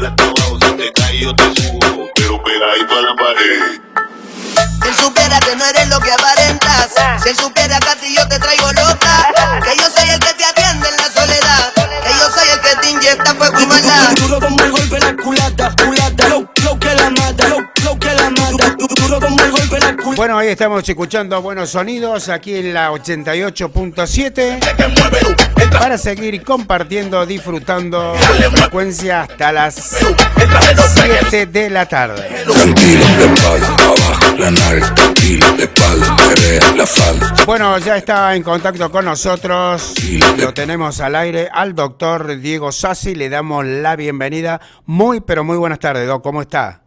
tirarla hasta abajo, si te caes yo te subo, pero pegadito a la pared. Si él supiera que no eres lo que aparentas, si él supiera que a ti yo te traigo loca, que yo soy el que te atiende en la soledad, que yo soy el que te inyecta fuego y maldad. Duro como el golpe la culata, culata, lo que la mata, lo que la mata. Duro como el golpe la culata. Bueno, ahí estamos escuchando buenos sonidos aquí en la 88.7 para seguir compartiendo, disfrutando la frecuencia hasta las 7 de la tarde. Tranquilo, de espalda, abajo, la nalga, tranquilo, de espalda, perrea, la falda. Bueno, ya está en contacto con nosotros, lo tenemos al aire, al doctor Diego Sassi, le damos la bienvenida. Muy, pero muy buenas tardes, Doc, ¿cómo está?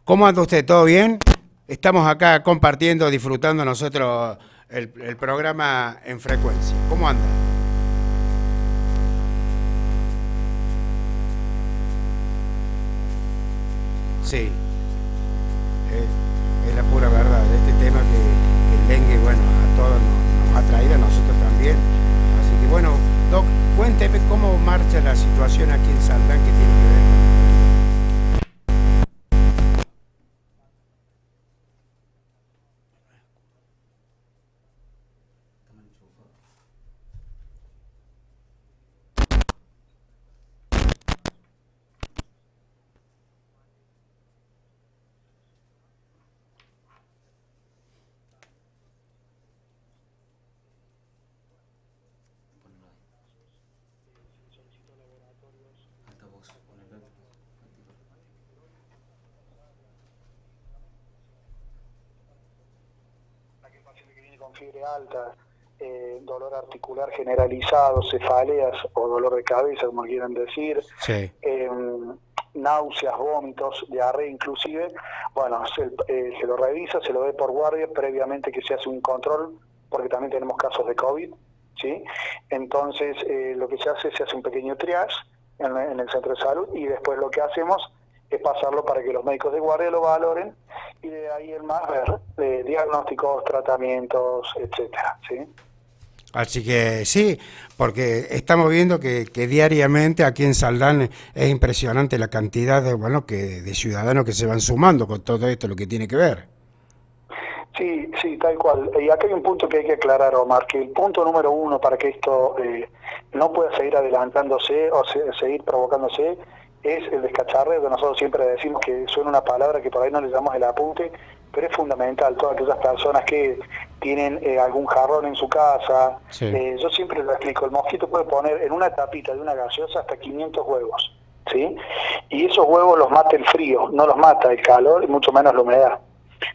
¿Cómo anda usted? ¿Todo bien? Estamos acá compartiendo, disfrutando nosotros el programa en frecuencia. ¿Cómo anda? Sí, es la pura verdad de este tema que el dengue, bueno, a todos nos ha traído, a nosotros también. Así que bueno, Doc, cuénteme cómo marcha la situación aquí en Saldán que tiene que ver con el... Fiebre alta, dolor articular generalizado, cefaleas o dolor de cabeza, como quieran decir, Sí. Náuseas, vómitos, diarrea inclusive, bueno, se lo revisa, se lo ve por guardia, previamente que se hace un control, porque también tenemos casos de COVID, ¿sí? Entonces, lo que se hace un pequeño triage en el centro de salud, y después lo que hacemos es pasarlo para que los médicos de guardia lo valoren, y de ahí en más ver diagnósticos, tratamientos, etcétera, ¿sí? Así que sí, porque estamos viendo que diariamente aquí en Saldán es impresionante la cantidad de ciudadanos que se van sumando con todo esto, lo que tiene que ver. Sí, tal cual. Y acá hay un punto que hay que aclarar, Omar, que el punto número uno para que esto no pueda seguir adelantándose o seguir provocándose es el descacharreo, que nosotros siempre decimos que suena una palabra que por ahí no le llamamos el apunte, pero es fundamental. Todas aquellas personas que tienen algún jarrón en su casa, sí. Yo siempre lo explico, el mosquito puede poner en una tapita de una gaseosa hasta 500 huevos, ¿sí? Y esos huevos los mata el frío, no los mata el calor y mucho menos la humedad.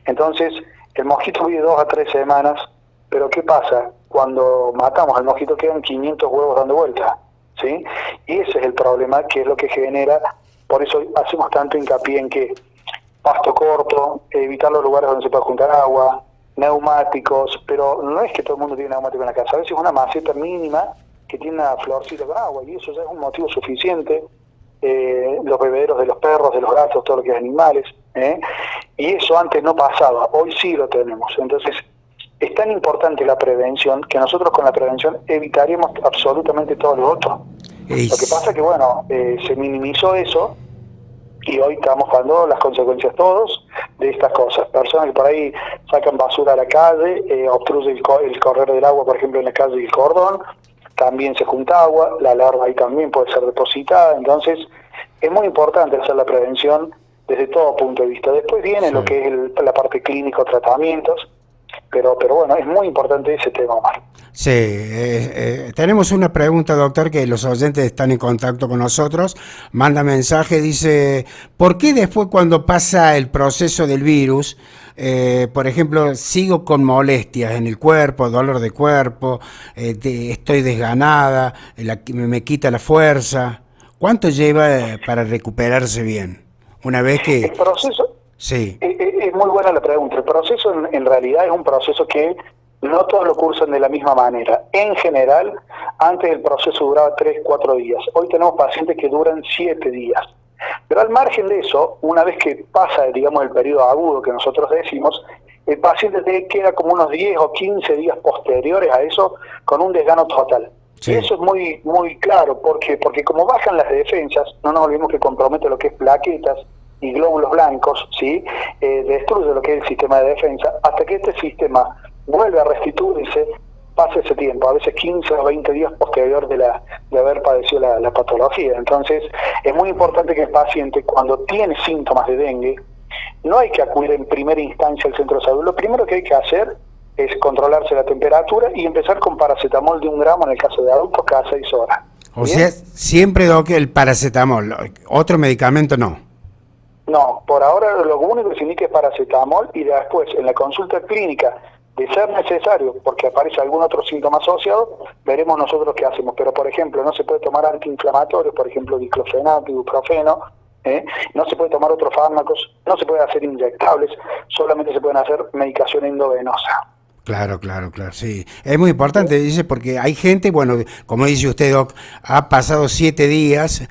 Entonces, el mosquito vive 2 a 3 semanas, pero ¿qué pasa? Cuando matamos al mosquito quedan 500 huevos dando vuelta, ¿sí? Y ese es el problema, que es lo que genera, por eso hacemos tanto hincapié en que pasto corto, evitar los lugares donde se puede juntar agua, neumáticos, pero no es que todo el mundo tiene neumático en la casa, a veces una maceta mínima que tiene una florcita con agua, y eso ya es un motivo suficiente. Los bebederos de los perros, de los gatos, todo lo que es animales, y eso antes no pasaba, hoy sí lo tenemos. Entonces es tan importante la prevención que nosotros con la prevención evitaríamos absolutamente todo lo otro. Lo que pasa es que bueno, se minimizó eso y hoy estamos pagando las consecuencias todos de estas cosas. Personas que por ahí sacan basura a la calle, obstruyen el correr del agua, por ejemplo en la calle del cordón, también se junta agua, la larva ahí también puede ser depositada. Entonces es muy importante hacer la prevención desde todo punto de vista. Después viene lo que es la parte clínica, tratamientos, pero bueno, es muy importante ese tema, Omar. Sí, tenemos una pregunta, doctor, que los oyentes están en contacto con nosotros, manda mensaje, dice, ¿por qué después cuando pasa el proceso del virus, por ejemplo, sigo con molestias en el cuerpo, dolor de cuerpo, estoy desganada, me quita la fuerza? ¿Cuánto lleva para recuperarse bien? Una vez que... El proceso... Sí. Es muy buena la pregunta. El proceso en realidad es un proceso que no todos lo cursan de la misma manera. En general, antes el proceso duraba 3-4 días. Hoy tenemos pacientes que duran 7 días. Pero al margen de eso, una vez que pasa, digamos, el periodo agudo que nosotros decimos, el paciente te queda como unos 10 o 15 días posteriores a eso con un desgano total. Sí. Y eso es muy muy claro, porque como bajan las defensas, no nos olvidemos que compromete lo que es plaquetas y glóbulos blancos, ¿sí? Destruye lo que es el sistema de defensa, hasta que este sistema vuelve a restituirse, pasa ese tiempo, a veces 15 o 20 días posterior de haber padecido la patología. Entonces, es muy importante que el paciente, cuando tiene síntomas de dengue, no hay que acudir en primera instancia al centro de salud. Lo primero que hay que hacer es controlarse la temperatura y empezar con paracetamol de 1 gramo en el caso de adultos cada 6 horas. O ¿Bien? sea, siempre, Doc, el paracetamol, otro medicamento no. No, por ahora lo único que se indica es paracetamol, y después en la consulta clínica, de ser necesario, porque aparece algún otro síntoma asociado, veremos nosotros qué hacemos. Pero, por ejemplo, no se puede tomar antiinflamatorios, por ejemplo, diclofenac, ibuprofeno, no se puede tomar otros fármacos, no se puede hacer inyectables, solamente se pueden hacer medicación endovenosa. Claro, sí. Es muy importante, dice, porque hay gente, bueno, como dice usted, Doc, ha pasado 7 días,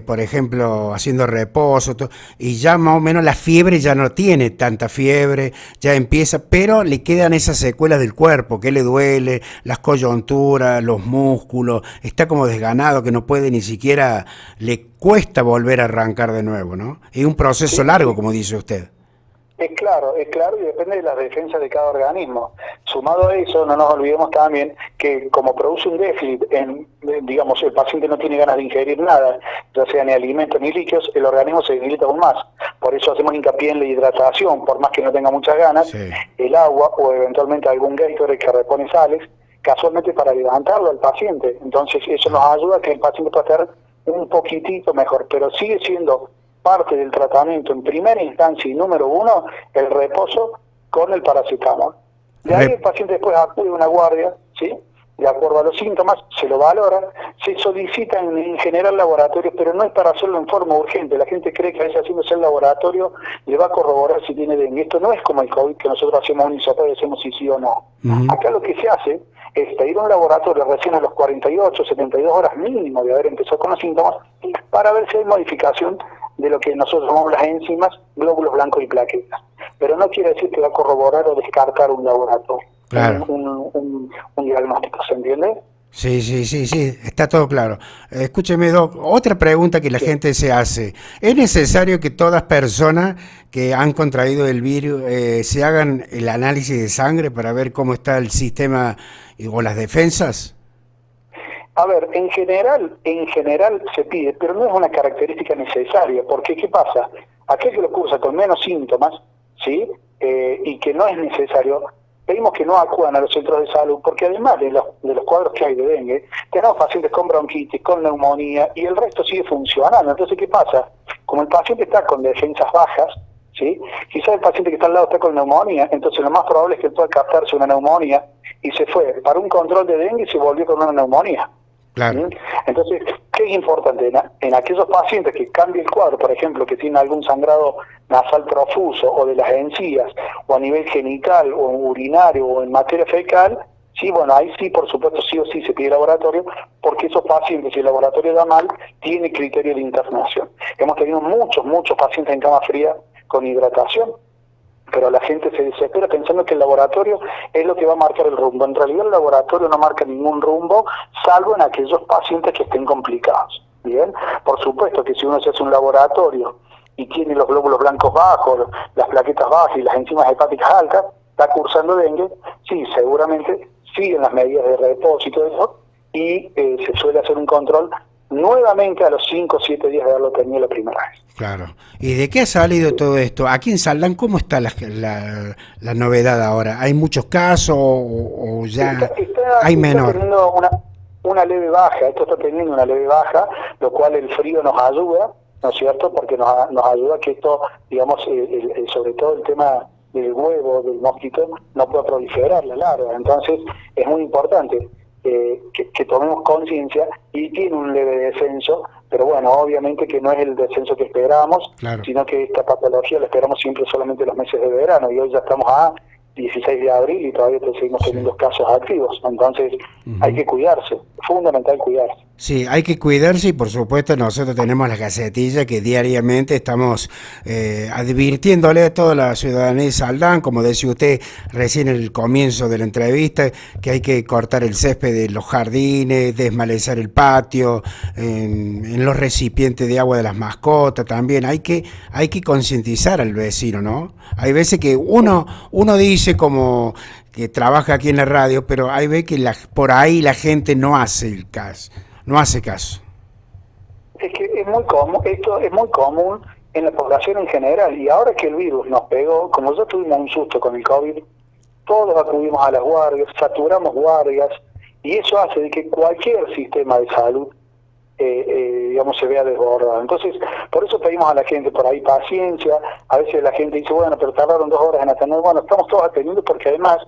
por ejemplo, haciendo reposo, y ya más o menos la fiebre ya no tiene tanta fiebre, ya empieza, pero le quedan esas secuelas del cuerpo, que le duele, las coyunturas, los músculos, está como desganado, que no puede ni siquiera, le cuesta volver a arrancar de nuevo, ¿no? Es un proceso largo, como dice usted. Es claro, y depende de las defensas de cada organismo. Sumado a eso, no nos olvidemos también que como produce un déficit, digamos, el paciente no tiene ganas de ingerir nada, ya sea ni alimentos ni líquidos, el organismo se debilita aún más. Por eso hacemos hincapié en la hidratación, por más que no tenga muchas ganas, sí. El agua o eventualmente algún Gatorade que repone sales, casualmente para levantarlo al paciente. Entonces eso nos ayuda a que el paciente pueda estar un poquitito mejor, pero sigue siendo parte del tratamiento en primera instancia y número 1, el reposo con el paracetamol. De ahí el paciente después acude a una guardia, ¿sí? De acuerdo a los síntomas, se lo valora, se solicita en general laboratorios, pero no es para hacerlo en forma urgente. La gente cree que a veces haciéndose el laboratorio le va a corroborar si tiene dengue. Esto no es como el COVID, que nosotros hacemos un hisopado y decimos si sí o no. Acá lo que se hace es pedir un laboratorio recién a los 48, 72 horas mínimo de haber empezado con los síntomas, para ver si hay modificación de lo que nosotros llamamos las enzimas, glóbulos blancos y plaquetas. Pero no quiere decir que va a corroborar o descartar un laboratorio, claro. un diagnóstico, ¿se entiende? Sí, está todo claro. Escúcheme, Doc, otra pregunta que la gente se hace. ¿Es necesario que todas personas que han contraído el virus se hagan el análisis de sangre para ver cómo está el sistema o las defensas? A ver, en general se pide, pero no es una característica necesaria, porque ¿qué pasa? Aquel que lo cursa con menos síntomas, ¿sí? Y que no es necesario, pedimos que no acudan a los centros de salud, porque además de los cuadros que hay de dengue, tenemos pacientes con bronquitis, con neumonía, y el resto sigue funcionando. Entonces, ¿qué pasa? Como el paciente está con defensas bajas, ¿sí? Quizás el paciente que está al lado está con neumonía, entonces lo más probable es que pueda captarse una neumonía, y se fue para un control de dengue y se volvió con una neumonía. Claro. Entonces, ¿qué es importante? En aquellos pacientes que cambie el cuadro, por ejemplo, que tienen algún sangrado nasal profuso o de las encías, o a nivel genital, o urinario, o en materia fecal, sí, bueno, ahí sí, por supuesto, sí o sí se pide laboratorio, porque esos pacientes, si el laboratorio da mal, tiene criterio de internación. Hemos tenido muchos pacientes en cama fría con hidratación, pero la gente se desespera pensando que el laboratorio es lo que va a marcar el rumbo. En realidad el laboratorio no marca ningún rumbo, salvo en aquellos pacientes que estén complicados. Bien, por supuesto que si uno se hace un laboratorio y tiene los glóbulos blancos bajos, las plaquetas bajas y las enzimas hepáticas altas, está cursando dengue, sí, seguramente siguen las medidas de reposo y todo eso, y se suele hacer un control nuevamente a los 5 o 7 días de haberlo tenido la primera vez. Claro. ¿Y de qué ha salido todo esto? Aquí en Saldán, ¿cómo está la novedad ahora? ¿Hay muchos casos o ya hay menor? Está teniendo una leve baja, esto está teniendo una leve baja, lo cual el frío nos ayuda, ¿no es cierto? Porque nos ayuda a que esto, digamos, sobre todo el tema del huevo, del mosquito, no pueda proliferar la larva. Entonces, es muy importante que tomemos conciencia, y tiene un leve descenso, pero bueno, obviamente que no es el descenso que esperábamos, claro, sino que esta patología la esperamos siempre solamente los meses de verano, y hoy ya estamos a 16 de abril y todavía seguimos teniendo casos activos. Entonces hay que cuidarse, fundamental cuidarse. Sí, hay que cuidarse y por supuesto nosotros tenemos las gacetillas que diariamente estamos advirtiéndole a toda la ciudadanía de Saldán, como decía usted recién en el comienzo de la entrevista, que hay que cortar el césped de los jardines, desmalezar el patio, en los recipientes de agua de las mascotas también, hay que concientizar al vecino, ¿no? Hay veces que uno dice como que trabaja aquí en la radio, pero hay veces que por ahí la gente no hace el caso. No hace caso. Es que es muy común, esto es muy común en la población en general, y ahora que el virus nos pegó, como ya tuvimos un susto con el COVID, todos acudimos a las guardias, saturamos guardias, y eso hace de que cualquier sistema de salud digamos, se vea desbordado. Entonces, por eso pedimos a la gente por ahí paciencia. A veces la gente dice, bueno, pero tardaron 2 horas en atender. Bueno, estamos todos atendiendo porque además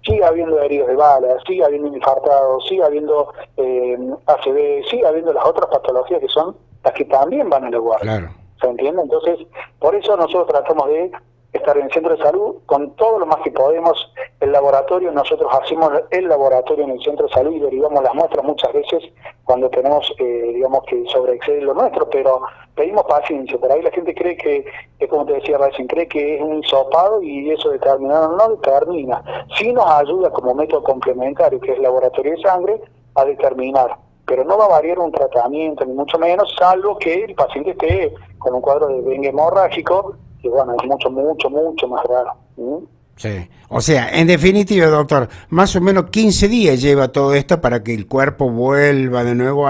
sigue habiendo heridos de bala, sigue habiendo infartados, sigue habiendo ACV, sigue habiendo las otras patologías que son las que también van a la guardia. Claro. ¿Se entiende? Entonces, por eso nosotros tratamos de estar en el centro de salud con todo lo más que podemos. El laboratorio, nosotros hacemos el laboratorio en el centro de salud y derivamos las muestras muchas veces cuando tenemos, digamos, que sobreexcede lo nuestro, pero pedimos paciencia. Por ahí la gente cree que, como te decía recién, cree que es un hisopado y eso determina, no determina. Sí nos ayuda como método complementario, que es el laboratorio de sangre, a determinar. Pero no va a variar un tratamiento, ni mucho menos, salvo que el paciente esté con un cuadro de dengue hemorrágico, que bueno, es mucho más raro. Sí. O sea, en definitiva, doctor, más o menos 15 días lleva todo esto para que el cuerpo vuelva de nuevo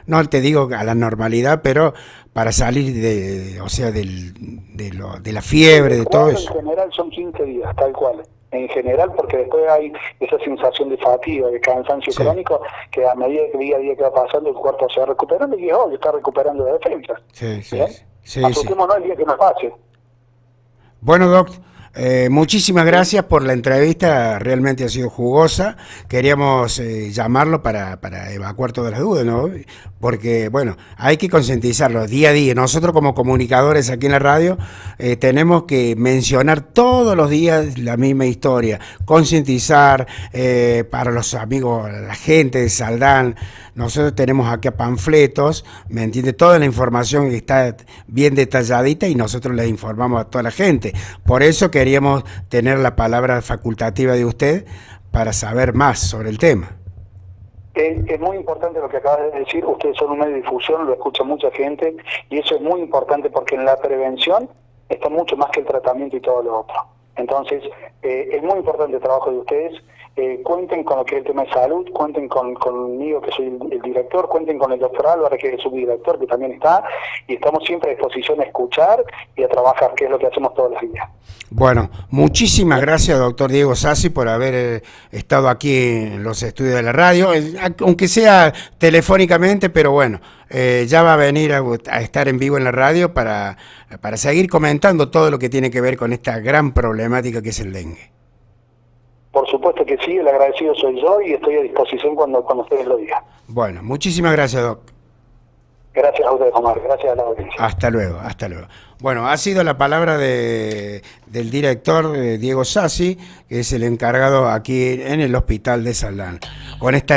no te digo a la normalidad, pero para salir de la fiebre, de todo eso. En general son 15 días, tal cual. En general, porque después hay esa sensación de fatiga, de cansancio crónico, que a medida que día a día que va pasando el cuerpo se va recuperando y hoy está recuperando de defensas. Sí. Asustémonos el día que nos pase. Bueno, Doc, muchísimas gracias por la entrevista, realmente ha sido jugosa. Queríamos llamarlo para evacuar todas las dudas, ¿no? Porque, bueno, hay que concientizarlo día a día. Nosotros como comunicadores aquí en la radio tenemos que mencionar todos los días la misma historia, concientizar para los amigos, la gente de Saldán. Nosotros tenemos acá panfletos, ¿me entiende? Toda la información está bien detalladita y nosotros le informamos a toda la gente. Por eso queríamos tener la palabra facultativa de usted para saber más sobre el tema. Es muy importante lo que acabas de decir. Ustedes son un medio de difusión, lo escucha mucha gente, y eso es muy importante porque en la prevención está mucho más que el tratamiento y todo lo otro. Entonces, es muy importante el trabajo de ustedes. Cuenten con lo que es el tema de salud, cuenten conmigo que soy el director, cuenten con el doctor Álvarez que es el subdirector que también está, y estamos siempre a disposición a escuchar y a trabajar, que es lo que hacemos todos los días. Bueno, muchísimas gracias, doctor Diego Sassi, por haber estado aquí en los estudios de la radio, aunque sea telefónicamente, pero bueno, ya va a venir a estar en vivo en la radio para seguir comentando todo lo que tiene que ver con esta gran problemática que es el dengue. Por supuesto que sí, el agradecido soy yo y estoy a disposición cuando ustedes lo digan. Bueno, muchísimas gracias, Doc. Gracias a ustedes, Omar. Gracias a la audiencia. Hasta luego, hasta luego. Bueno, ha sido la palabra del director Diego Sassi, que es el encargado aquí en el hospital de Saldán. Con esta